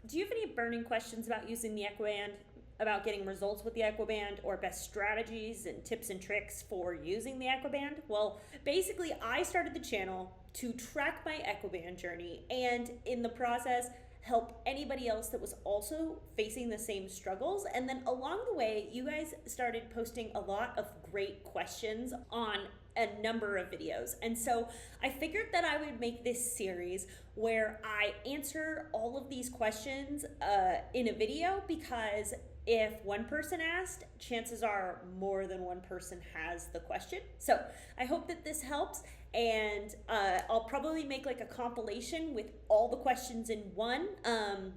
do you have any burning questions about using the Equiband, about getting results with the Equiband, or best strategies and tips and tricks for using the Equiband? Well, basically, I started the channel to track my Equiband journey and in the process help anybody else that was also facing the same struggles. And then along the way, you guys started posting a lot of great questions on a number of videos. And so I figured that I would make this series where I answer all of these questions in a video, because if one person asked, chances are more than one person has the question. So I hope that this helps, and I'll probably make like a compilation with all the questions in one,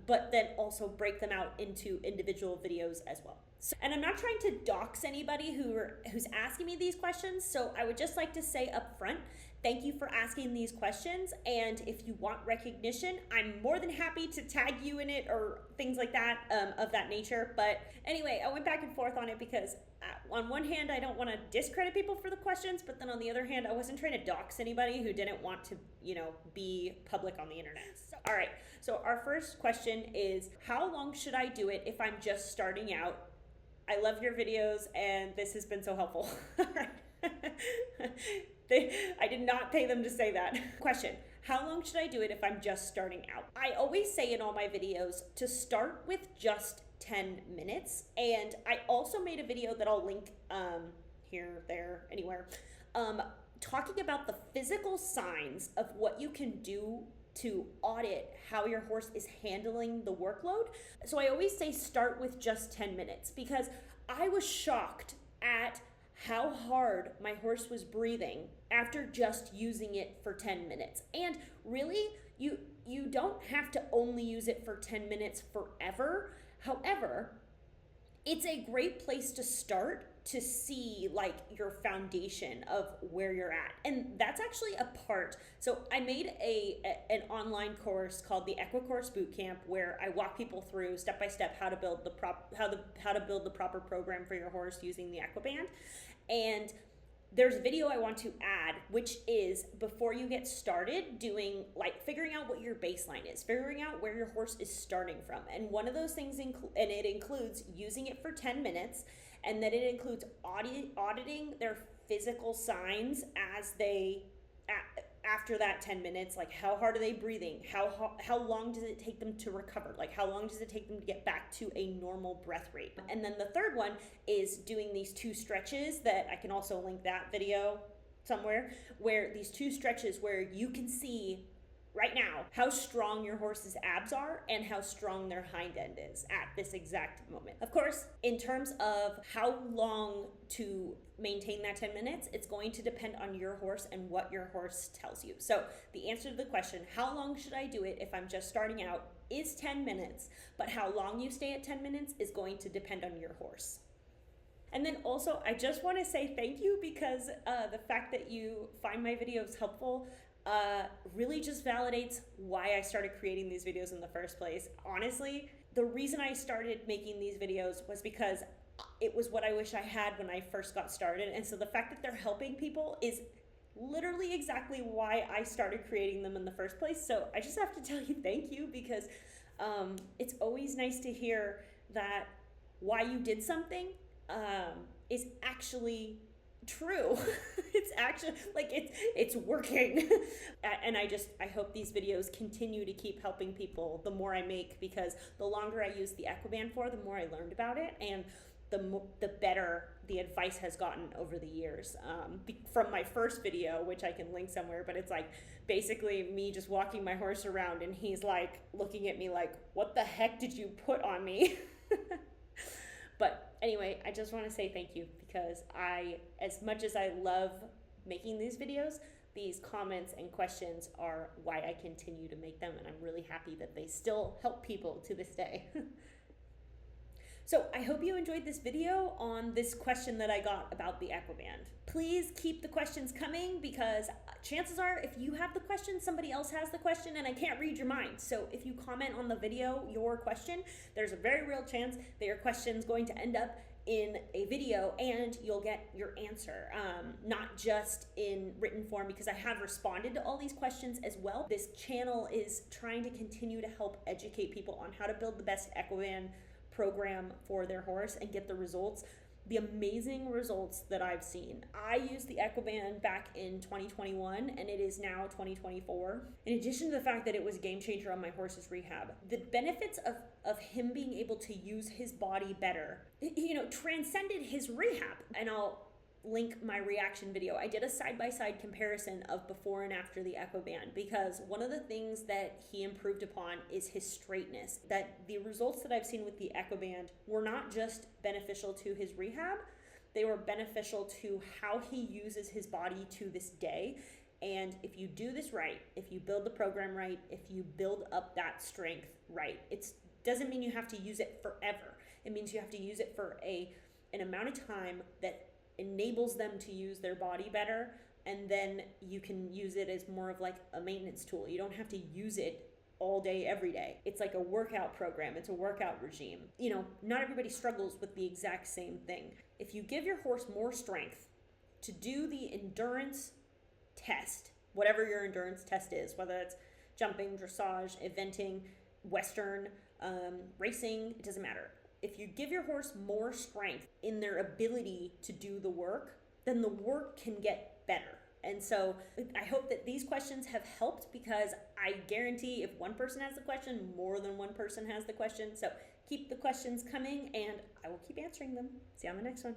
but then also break them out into individual videos as well. So, and I'm not trying to dox anybody who's asking me these questions, so I would just like to say up front, thank you for asking these questions, and if you want recognition, I'm more than happy to tag you in it or things like that, of that nature. But anyway, I went back and forth on it because on one hand, I don't want to discredit people for the questions, but then on the other hand, I wasn't trying to dox anybody who didn't want to, be public on the internet. All right, so our first question is, how long should I do it if I'm just starting out? I love your videos, and this has been so helpful. I did not pay them to say that. Question, how long should I do it if I'm just starting out? I always say in all my videos to start with just 10 minutes. And I also made a video that I'll link here, there, anywhere, talking about the physical signs of what you can do to audit how your horse is handling the workload. So I always say start with just 10 minutes, because I was shocked at how hard my horse was breathing after just using it for 10 minutes. And really, you don't have to only use it for 10 minutes forever. However, it's a great place to start to see like your foundation of where you're at. And that's actually a part. So I made an online course called the Equi-Course Bootcamp, where I walk people through step by step how to build how to build the proper program for your horse using the Equiband. And there's a video I want to add, which is before you get started doing, like, figuring out what your baseline is, figuring out where your horse is starting from. And one of those things, and it includes using it for 10 minutes, and then it includes auditing their physical signs as they, after that 10 minutes, like how hard are they breathing? How long does it take them to recover? Like how long does it take them to get back to a normal breath rate? And then the third one is doing these 2 stretches that I can also link that video somewhere, where these 2 stretches where you can see right now how strong your horse's abs are and how strong their hind end is at this exact moment. Of course, in terms of how long to maintain that 10 minutes, it's going to depend on your horse and what your horse tells you. So the answer to the question, how long should I do it if I'm just starting out, is 10 minutes, but how long you stay at 10 minutes is going to depend on your horse. And then also, I just want to say thank you, because the fact that you find my videos helpful really just validates why I started creating these videos in the first place. Honestly, the reason I started making these videos was because it was what I wish I had when I first got started. And so the fact that they're helping people is literally exactly why I started creating them in the first place. So I just have to tell you thank you, because it's always nice to hear that why you did something is actually true. It's actually like it's working. And I hope these videos continue to keep helping people the more I make, because the longer I use the Equiband for, the more I learned about it, and the better the advice has gotten over the years. From my first video, which I can link somewhere, but it's like basically me just walking my horse around, and he's like looking at me like, what the heck did you put on me? But anyway, I just want to say thank you, because as much as I love making these videos, these comments and questions are why I continue to make them, and I'm really happy that they still help people to this day. So I hope you enjoyed this video on this question that I got about the Equiband. Please keep the questions coming, because chances are if you have the question, somebody else has the question, and I can't read your mind. So if you comment on the video your question, there's a very real chance that your question is going to end up in a video and you'll get your answer, not just in written form, because I have responded to all these questions as well. This channel is trying to continue to help educate people on how to build the best Equiband program for their horse and get the results, the amazing results that I've seen. I used the Equiband back in 2021 and it is now 2024. In addition to the fact that it was a game changer on my horse's rehab, the benefits of him being able to use his body better, transcended his rehab. And I'll link my reaction video. I did a side-by-side comparison of before and after the Equiband, because one of the things that he improved upon is his straightness. That the results that I've seen with the Equiband were not just beneficial to his rehab, they were beneficial to how he uses his body to this day. And if you do this right, if you build the program right, if you build up that strength right, it doesn't mean you have to use it forever. It means you have to use it for an amount of time that enables them to use their body better, and then you can use it as more of like a maintenance tool. You don't have to use it all day, every day. It's like a workout program. It's a workout regime. Not everybody struggles with the exact same thing. If you give your horse more strength to do the endurance test, whatever your endurance test is, whether it's jumping, dressage, eventing, Western, racing, it doesn't matter. If you give your horse more strength in their ability to do the work, then the work can get better. And so I hope that these questions have helped, because I guarantee if one person has the question, more than one person has the question. So keep the questions coming and I will keep answering them. See you on the next one.